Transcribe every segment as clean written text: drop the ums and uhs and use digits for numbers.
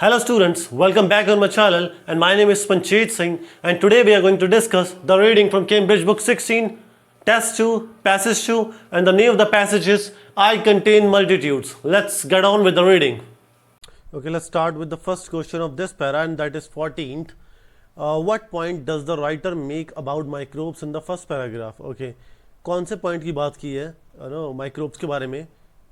Hello students, welcome back on my channel and my name is Panchit Singh and today we are going to discuss the reading from Cambridge Book 16, Test 2, Passage 2 and the name of the passage is I Contain Multitudes. Let's get on with the reading. Okay, let's start with the first question of this para and that is 14th. What point does the writer make about microbes in the first paragraph? Okay, कौन से point की बात की है microbes के बारे में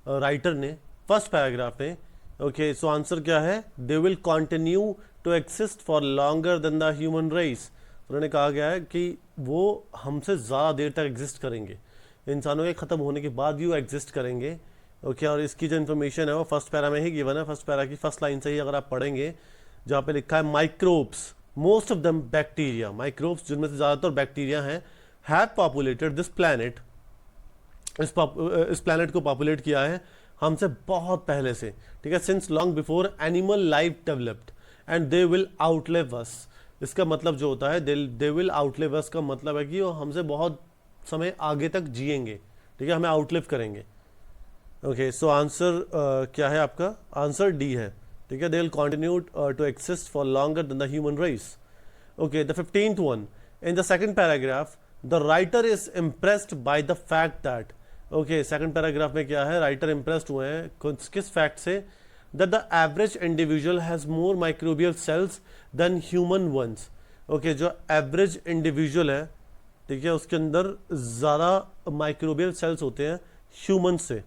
writer ने फर्स्ट पैराग्राफ में. ओके सो आंसर क्या है? They will continue to exist for longer than the human race. उन्होंने कहा गया है कि वो हमसे ज़्यादा देर तक एग्जिस्ट करेंगे, इंसानों के ख़त्म होने के बाद भी वो एग्जिस्ट करेंगे. ओके और इसकी जो इन्फॉर्मेशन है वो फर्स्ट पैरा में ही गिवन है. फर्स्ट पैरा की फर्स्ट लाइन से ही अगर आप पढ़ेंगे जहाँ पे लिखा है microbes, most of them bacteria, microbes जिनमें से ज़्यादातर बैक्टीरिया हैं, हैव पॉपुलेटेड दिस प्लैनेट, इस प्लैनेट को पॉपुलेट किया है हमसे बहुत पहले से, ठीक है, since long before animal life developed and they will outlive us. इसका मतलब जो होता है दे विल आउटलिव अस का मतलब है कि वो हमसे बहुत समय आगे तक जिएंगे, ठीक है, हमें आउटलिव करेंगे. ओके सो आंसर क्या है आपका? आंसर डी है, ठीक है. They will continue to exist for longer than the human race. Okay the 15th one in the second paragraph the writer is impressed by the fact that. Okay second paragraph में क्या है? Writer impressed हुए हैं किस fact से? That the average individual has more microbial cells than human ones. Okay जो average individual है, ठीक है, उसके अंदर ज़्यादा माइक्रोबियल सेल्स होते हैं ह्यूमन से,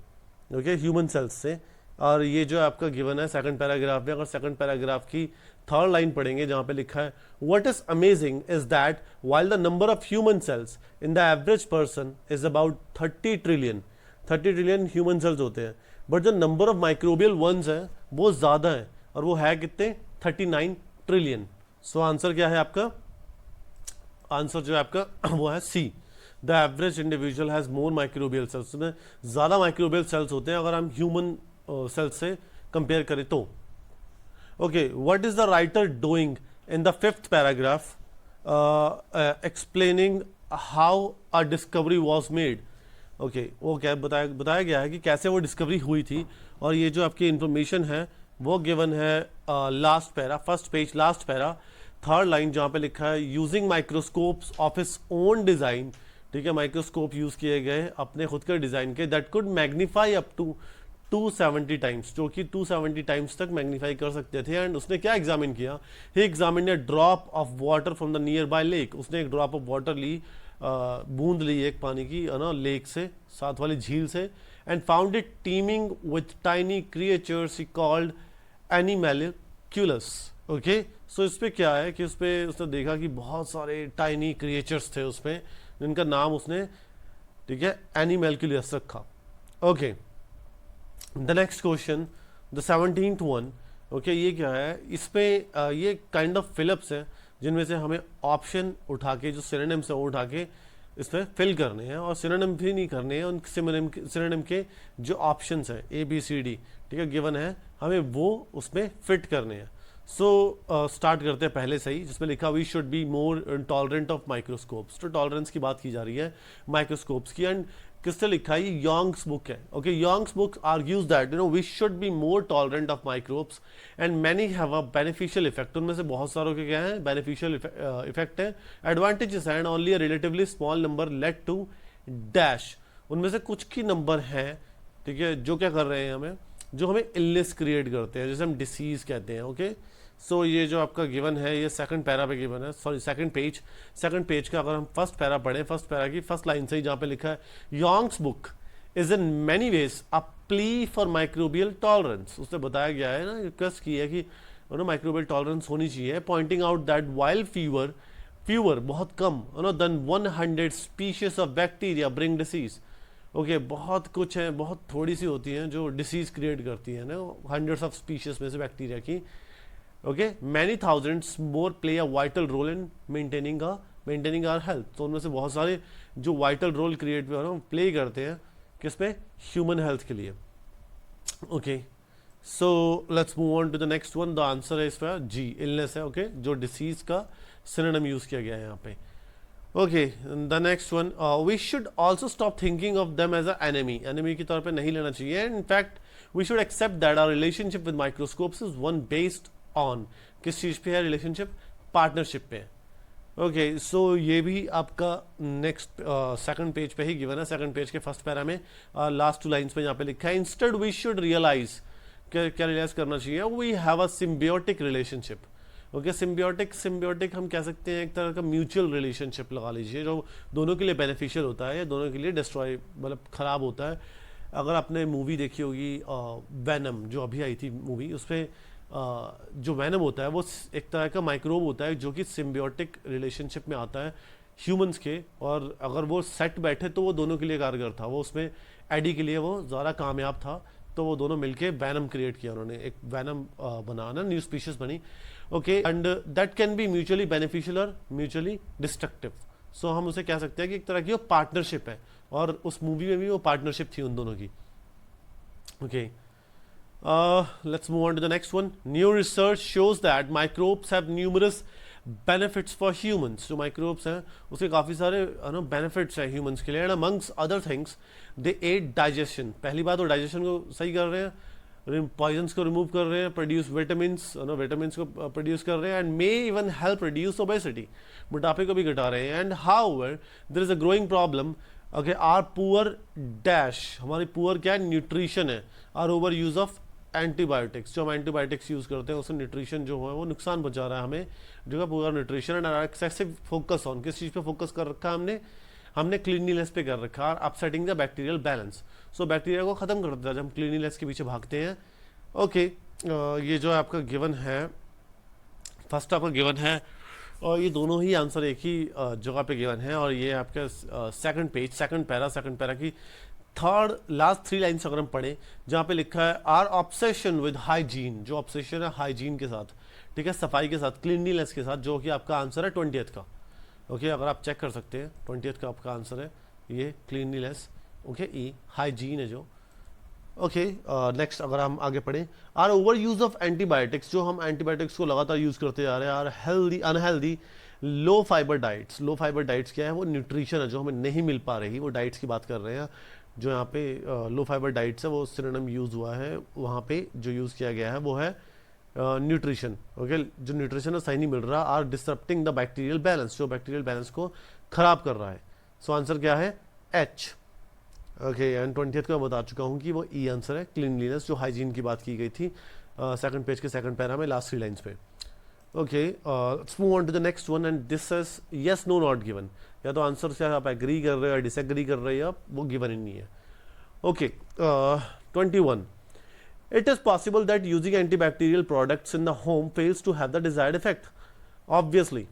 ओके ह्यूमन सेल्स से. और ये जो आपका गिवन है सेकंड पैराग्राफ में, अगर सेकंड पैराग्राफ की थर्ड लाइन पढ़ेंगे जहाँ पे लिखा है what is amazing is that while the number of human cells in the average person is about 30 trillion human cells होते हैं, बट जो नंबर ऑफ माइक्रोबियल वंस हैं वो ज़्यादा है और वो है कितने? 39 ट्रिलियन. सो आंसर क्या है आपका? आंसर जो है आपका वो है see, the average individual has more microbial cells. में ज़्यादा माइक्रोबियल सेल्स होते हैं अगर हम ह्यूमन सेल्स से कंपेयर करें तो. Okay what is the writer doing in the 5th paragraph? Explaining how a discovery was made. Okay वो क्या बताया गया है कि कैसे वो डिस्कवरी हुई थी, और ये जो आपकी इंफॉर्मेशन है वो गिवन है last para, first page last para, third line जहाँ पे लिखा है using microscopes of his own design. ठीक है, माइक्रोस्कोप यूज़ किए गए अपने खुद के डिज़ाइन के, that could magnify up to 270 times, जो कि 270 टाइम्स तक मैग्नीफाई कर सकते थे. एंड उसने क्या एग्जामिन किया? He examine A drop of water from the near by lake. उसने एक ड्रॉप ऑफ वाटर ली, बूंद ली एक पानी की, है ना, लेक से, साथ वाली झील से, and found it teeming with tiny creatures he called animalcules. Okay so इस पर क्या है कि उस पर उसने देखा कि बहुत सारे टाइनी क्रिएचर्स थे उसमें, जिनका नाम उसने, ठीक है, एनिमैलिक्यूलस रखा. Okay the next question the 17th one. Okay ये क्या है? इस पे ये काइंड ऑफ फिलअप्स है जिनमें से हमें ऑप्शन उठा के, जो सिनोनिम्स है वो उठा के इस पर फिल करने हैं, और सिनोनिम भी नहीं करने हैं, उन सिनोनिम के जो ऑप्शंस हैं ABCD, ठीक है, गिवन है, हमें वो उसमें फिट करने हैं. सो स्टार्ट करते हैं पहले से ही, जिसमें लिखा we should be more tolerant of microscopes. तो टॉलरेंस की बात की जा रही है माइक्रोस्कोप्स की, एंड किससे लिखा है? यॉन्ग्स बुक है. Okay Yong's book argues that we should be more tolerant of microbes and many have a beneficial effect. उनमें से बहुत सारों के क्या है? बेनिफिशियल इफेक्ट है, advantages and only a relatively small number led to dash. उनमें से कुछ की नंबर हैं, ठीक है, जो क्या कर रहे हैं हमें, जो हमें इलनेस क्रिएट करते हैं, जैसे हम डिसीज कहते हैं. ओके सो ये जो आपका गिवन है ये सेकंड पैरा पे गिवन है, सॉरी सेकंड पेज का अगर हम फर्स्ट पैरा पढ़ें, फर्स्ट पैरा की फर्स्ट लाइन से ही जहाँ पे लिखा है Yong's book is in many ways a plea for microbial tolerance. उसने बताया गया है ना, रिक्वेस्ट की है कि माइक्रोबियल टॉलरेंस होनी चाहिए, pointing out that while fewer बहुत कम than 100 species of bacteria bring disease. Okay बहुत कुछ है, बहुत थोड़ी सी होती हैं जो डिसीज क्रिएट करती है ना, हंड्रेड्स ऑफ स्पीशीज में से बैक्टीरिया की. Okay many thousands more play a vital role in maintaining our health. तो उनमें से बहुत सारे जो वाइटल रोल क्रिएट प्ले करते हैं किस पे? ह्यूमन हेल्थ के लिए. Okay so let's move on to the next one. The answer है इसका जी, इलनेस है. ओके जो डिसीज का सिनोनिम यूज किया गया है यहाँ पे. Okay the next one, we should also stop thinking of them as a enemy के तौर पे नहीं लेना चाहिए. In fact we should accept that our relationship with microscopes is one based on, किस चीज़ पे है रिलेशनशिप, पार्टनरशिप पे। ओके सो ये भी आपका नेक्स्ट सेकंड पेज पे ही गिवन है, सेकंड पेज के फर्स्ट पैरा में लास्ट 2 लाइन्स में यहाँ पे लिखा है इंस्टेड वी शुड रियलाइज, क्या रियलाइज करना चाहिए, we have a symbiotic relationship. Okay symbiotic हम कह सकते हैं एक तरह का म्यूचुअल रिलेशनशिप लगा लीजिए, जो दोनों के लिए बेनिफिशियल होता है या दोनों के लिए डिस्ट्रॉय मतलब खराब होता है। अगर आपने मूवी देखी होगी वैनम जो अभी आई थी मूवी, उसमें जो वैनम होता है वो एक तरह का माइक्रोब होता है जो कि सिम्बियोटिक रिलेशनशिप में आता है ह्यूमंस के, और अगर वो सेट बैठे तो वो दोनों के लिए कारगर था। वो उसमें एडी के लिए वो ज़्यादा कामयाब था, तो वो दोनों मिलके वैनम क्रिएट किया उन्होंने, एक वैनम बनाना न्यू स्पीशीज बनी। Okay and that can be mutually beneficial और म्यूचुअली डिस्ट्रक्टिव। सो हम उसे कह सकते हैं कि एक तरह की वो पार्टनरशिप है, और उस मूवी में भी वो पार्टनरशिप थी उन दोनों की। Okay let's move on to the next one. New research shows that microbes have numerous benefits for humans. जो microbes हैं उसके काफ़ी सारे benefits हैं humans के लिए, and amongst other things they aid digestion. पहली बात वो digestion को सही कर रहे हैं, poisons को remove कर रहे हैं, produce vitamins, vitamins को produce कर रहे हैं, and may even help reduce obesity. मोटापे को भी घटा रहे हैं। And however there is a growing problem. Okay, our poor dash, हमारी poor क्या है, nutrition है, our over use of antibiotics, जो हम एंटीबायोटिक्स यूज़ करते हैं उससे न्यूट्रिशन जो है वो नुकसान पहुंचा रहा है हमें, जो है पूरा nutrition and excessive focus on, किस चीज़ पे फोकस कर रखा है हमने क्लीनलीनेस पे कर रखा है, upsetting the bacterial balance. So bacteria को ख़त्म कर देता है जब हम क्लीनलीनेस के पीछे भागते हैं। ओके ये जो आपका गिवन है, फर्स्ट आपका गिवन है, और ये दोनों ही आंसर एक ही जगह पे गिवन है, और ये आपका सेकंड पेज सेकंड पैरा की थर्ड लास्ट 3 लाइन्स अगर हम पढ़ें, जहाँ पे लिखा है आर ऑब्सेशन विद हाइजीन, जो ऑब्सेशन है हाइजीन के साथ, ठीक है, सफाई के साथ, क्लीनलीनेस के साथ, जो कि आपका आंसर है 20th का। ओके अगर आप चेक कर सकते हैं 20th का आपका आंसर है ये क्लीनलीनेस। ओके ई हाइजीन है जो। ओके नेक्स्ट अगर हम आगे पढ़ें, are overuse of antibiotics, जो हम एंटीबायोटिक्स को लगातार यूज करते जा रहे हैं, are healthy unhealthy low fibre diets. Low fibre diets क्या है, वो न्यूट्रिशन है जो हमें नहीं मिल पा रही, वो डाइट्स की बात कर रहे हैं। जो यहाँ पे लो फाइबर डाइट्स है वो सिनोनिम यूज़ हुआ है, वहाँ पे जो यूज़ किया गया है वो है न्यूट्रिशन। ओके जो न्यूट्रिशन है सही नहीं मिल रहा, are disturbing the bacterial balance, जो बैक्टीरियल बैलेंस को खराब कर रहा है। सो आंसर क्या है एच। ओके एंड 20th को मैं बता चुका हूँ कि वो ई आंसर है, क्लीनलीनेस, जो हाइजीन की बात की गई थी सेकंड पेज के सेकंड पैरा में लास्ट 3 लाइन्स पे। Okay let's move on to the next one, and this is yes no not given, या तो आंसर से आप एग्री कर रहे हो या डिसएग्री कर रहे हो, वो गिवन ही नहीं है। Okay 21 it is possible that using antibacterial products in the home fails to have the desired effect. Obviously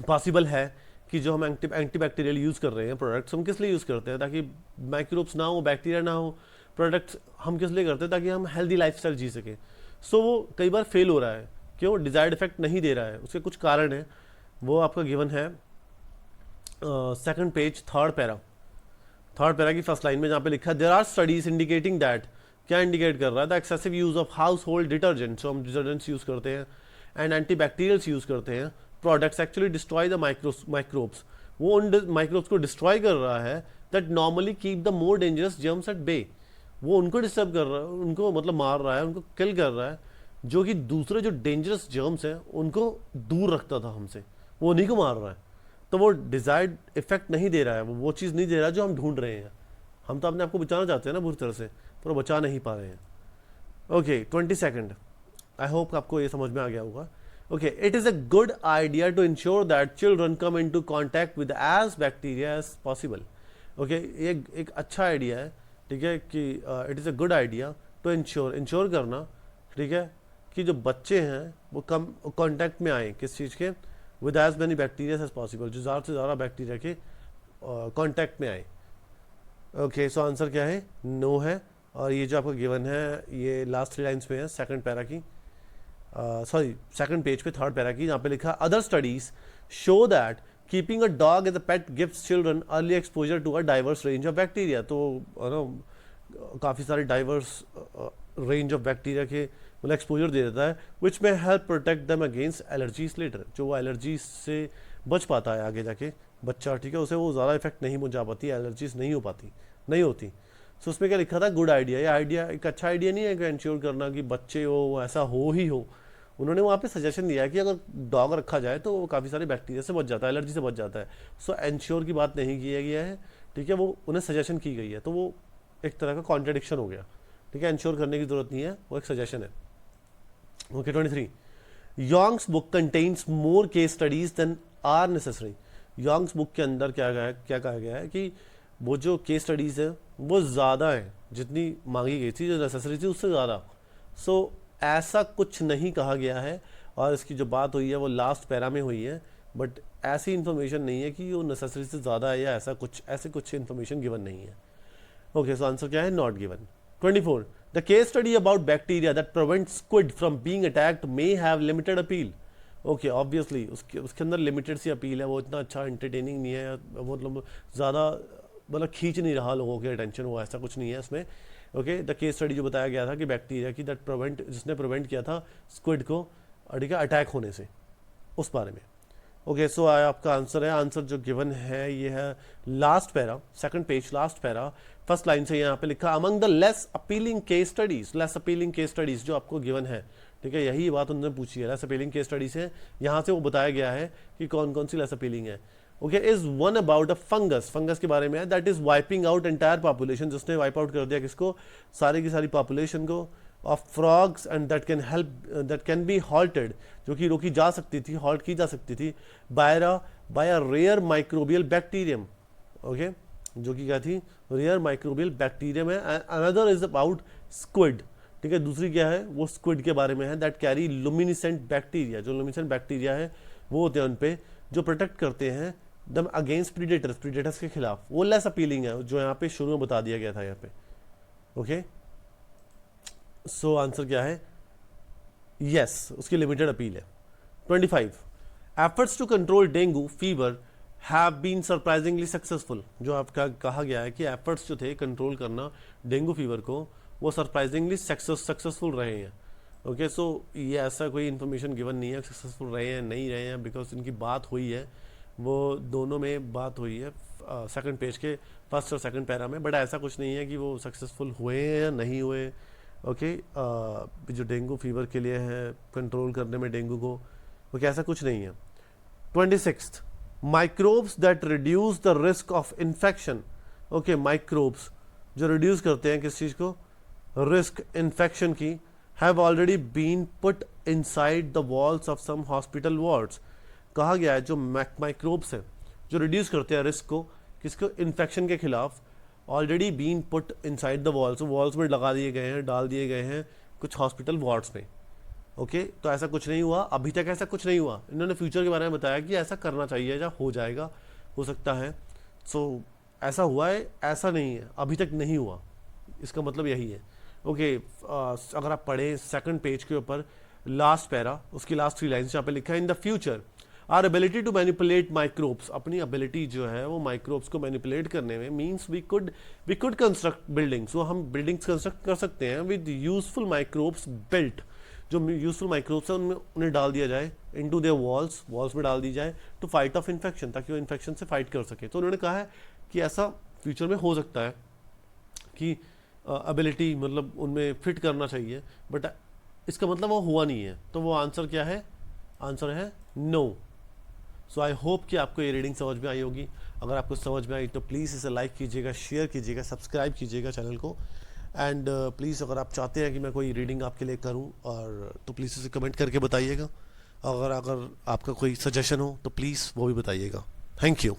possible है कि जो हम एंटीबैक्टीरियल यूज कर रहे हैं प्रोडक्ट्स, हम किस लिए यूज करते हैं, ताकि माइक्रोब्स ना हो, बैक्टीरिया ना हो। प्रोडक्ट्स हम किस लिए करते हैं, ताकि हम हेल्दी लाइफस्टाइल जी सके। सो वो कई बार फेल हो रहा है, क्यों, डिजायर्ड इफेक्ट नहीं दे रहा है, उसके कुछ कारण है, वो आपका गिवन है सेकंड पेज थर्ड पैरा की फर्स्ट लाइन में, जहाँ पे लिखा है there are studies indicating that, क्या इंडिकेट कर रहा है, the excessive use of household detergent, जो हम डिटर्जेंट्स यूज करते हैं, एंड एंटीबैक्टीरियल्स यूज करते हैं, products actually destroy the microbes, वो उन माइक्रोब्स को डिस्ट्रॉय कर रहा है that normally keep the more dangerous germs at bay, वो उनको डिस्टर्ब कर रहा है, उनको मतलब मार रहा है, उनको किल कर रहा है, जो कि दूसरे जो डेंजरस जर्म्स हैं उनको दूर रखता था हमसे, वो उन्हीं को मार रहा है। तो वो डिजायर्ड इफेक्ट नहीं दे रहा है, वो चीज़ नहीं दे रहा है जो हम ढूंढ रहे हैं। हम तो अपने आप को बचाना चाहते हैं ना बुरी तरह से, पर वो बचा नहीं पा रहे हैं। ओके 22, आई होप आपको ये समझ में आ गया होगा। Okay it is a good idea to ensure that children come into contact with as bacteria as possible. Okay ये एक अच्छा आइडिया है, ठीक है, कि it is a good idea to ensure करना, ठीक है, कि जो बच्चे हैं वो कम कॉन्टैक्ट में आए, किस चीज़ के, with as many bacteria as possible, जो ज़्यादा से ज़्यादा बैक्टीरिया के कॉन्टैक्ट में आए। ओके सो आंसर क्या है, नो है, और ये जो आपका गिवन है ये लास्ट 3 लाइन्स में है सेकंड पैरा की, सॉरी सेकंड पेज पे थर्ड पैरा की, जहाँ पे लिखा other studies show that keeping a dog as a pet gives children early exposure to a diverse range of bacteria. तो काफ़ी सारे डाइवर्स रेंज ऑफ बैक्टीरिया के मतलब एक्सपोजर दे देता है, विच में हेल्प प्रोटेक्ट दम अगेंस्ट एलर्जीज लेटर, जो वो एलर्जी से बच पाता है आगे जाके बच्चा, ठीक है, उसे वो ज़्यादा इफेक्ट नहीं पहुंचा पाती, एलर्जीज नहीं होती। सो उसमें क्या लिखा था, गुड आइडिया। ये आइडिया एक अच्छा आइडिया नहीं है कि इंश्योर करना कि बच्चे हो ऐसा हो ही हो, उन्होंने वहाँ पे सजेशन दिया है कि अगर डॉग रखा जाए तो वो काफ़ी सारे बैक्टीरिया से बच जाता है, एलर्जी से बच जाता है। सो एंश्योर की बात नहीं किया गया है, ठीक है, वो उन्हें सजेशन की गई है, तो वो एक तरह का कॉन्ट्रडिक्शन हो गया, ठीक है। एंश्योर करने की जरूरत नहीं है, वो एक सजेशन है। Okay 23, Young's book contains more case studies than are necessary. Young's book के अंदर क्या कहा गया है कि वो जो केस स्टडीज़ है वो ज़्यादा है जितनी मांगी गई थी, जो नेसेसरी थी उससे ज़्यादा। सो ऐसा कुछ नहीं कहा गया है, और इसकी जो बात हुई है वो लास्ट पैरा में हुई है, बट ऐसी इन्फॉर्मेशन नहीं है कि वो नेसेसरी से ज़्यादा है या ऐसे कुछ इन्फॉर्मेशन गिवन नहीं है। ओके, सो आंसर क्या है? Not given. 24, the case study about bacteria that prevent squid from being attacked may have limited appeal. Okay, obviously उसके अंदर लिमिटेड सी अपील है, वो इतना अच्छा एंटरटेनिंग नहीं है, मतलब ज़्यादा मतलब खींच नहीं रहा लोगों की अटेंशन, वो ऐसा कुछ नहीं है इसमें। ओके, द केस स्टडी जो बताया गया था कि बैक्टीरिया की जिसने प्रिवेंट किया था स्क्विड को, ठीक है, अटैक होने से, उस बारे में। ओके, सो आपका आंसर है, आंसर जो गिवन है ये है last para, second page, last para, first line से यहाँ पे लिखा among the less appealing case studies, less appealing case studies जो आपको गिवन है, ठीक है, यही बात उन्होंने पूछी है, लेस अपीलिंग केस स्टडीज है, यहाँ से वो बताया गया है कि कौन कौन सी लेस अपीलिंग है। Okay, is one about a fungus, fungus के बारे में है, that is wiping out entire population, जिसने वाइप आउट कर दिया किसको? सारी की सारी पॉपुलेशन को, of frogs, and that can be halted, जो कि रोकी जा सकती थी, हॉल्ट की जा सकती थी, by a rare microbial bacterium. Okay, जो कि क्या थी? रेयर माइक्रोबियल बैक्टीरियम है। अनदर इज अबाउट स्क्विड, ठीक है, दूसरी क्या है? वो स्क्विड के बारे में है, दैट कैरी लुमिनिसेंट बैक्टीरिया, जो लुमिनिसेंट बैक्टीरिया है वो होते हैं उन पे, जो प्रोटेक्ट करते हैं दम अगेंस्ट प्रीडेटर्स के खिलाफ। वो लेस अपीलिंग है, जो यहाँ पे शुरू में बता दिया गया था यहाँ पे। ओके, सो आंसर क्या है? यस, उसकी लिमिटेड अपील है। 25, efforts to control dengue fever have been surprisingly successful, जो आपका कहा गया है कि एफर्ट्स जो थे कंट्रोल करना डेंगू फीवर को, वो सरप्राइजिंगली सक्सेसफुल रहे हैं। ओके, सो ये ऐसा कोई इन्फॉर्मेशन गिवन नहीं है सक्सेसफुल रहे हैं नहीं रहे हैं, बिकॉज इनकी बात हुई है, वो दोनों में बात हुई है सेकंड पेज के फर्स्ट और सेकंड पैरा में, बट ऐसा कुछ नहीं है कि वो सक्सेसफुल हुए हैं या नहीं हुए। ओके, जो डेंगू फीवर के लिए है, कंट्रोल करने में डेंगू को, ओके, ऐसा कुछ नहीं है। 26, microbes that reduce the risk of infection. Okay, microbes जो रिड्यूस करते हैं किस चीज़ को? रिस्क इन्फेक्शन की, have already been put inside the walls of some hospital wards। कहा गया है जो माइक्रोब्स है जो रिड्यूस करते हैं रिस्क को, किसको? इन्फेक्शन के खिलाफ, already been put inside the walls, walls में लगा दिए गए हैं, डाल दिए गए हैं कुछ हॉस्पिटल वार्ड्स में। ओके, तो ऐसा कुछ नहीं हुआ अभी तक, ऐसा कुछ नहीं हुआ। इन्होंने फ्यूचर के बारे में बताया कि ऐसा करना चाहिए या हो जाएगा, हो सकता है। सो ऐसा हुआ है, ऐसा नहीं है, अभी तक नहीं हुआ, इसका मतलब यही है। ओके, अगर आप पढ़ें सेकंड पेज के ऊपर लास्ट पैरा, उसकी लास्ट 3 लाइन्स यहाँ पे लिखा है, in the future our ability to manipulate microbes, अपनी एबिलिटी जो है वो माइक्रोब्स को मैनिपुलेट करने में, means we could construct buildings, वो हम बिल्डिंग्स कंस्ट्रक्ट कर सकते हैं विद यूजफुल माइक्रोब्स बिल्ट, जो यूजफुल माइक्रोब्स है उन्हें डाल दिया जाए इनटू देयर वॉल्स में डाल दी जाए, टू फाइट ऑफ इन्फेक्शन, ताकि वो इन्फेक्शन से फाइट कर सके। तो उन्होंने कहा है कि ऐसा फ्यूचर में हो सकता है कि एबिलिटी मतलब उनमें फिट करना चाहिए, बट इसका मतलब वो हुआ नहीं है। तो वो आंसर क्या है? आंसर है नो। सो आई होप कि आपको ये रीडिंग समझ में आई होगी। अगर आपको समझ में आई तो प्लीज़ इसे लाइक कीजिएगा, शेयर कीजिएगा, सब्सक्राइब कीजिएगा चैनल को, एंड प्लीज़ अगर आप चाहते हैं कि मैं कोई रीडिंग आपके लिए करूं और तो प्लीज़ इसे कमेंट करके बताइएगा। अगर आपका कोई सजेशन हो तो प्लीज़ वो भी बताइएगा। Thank you.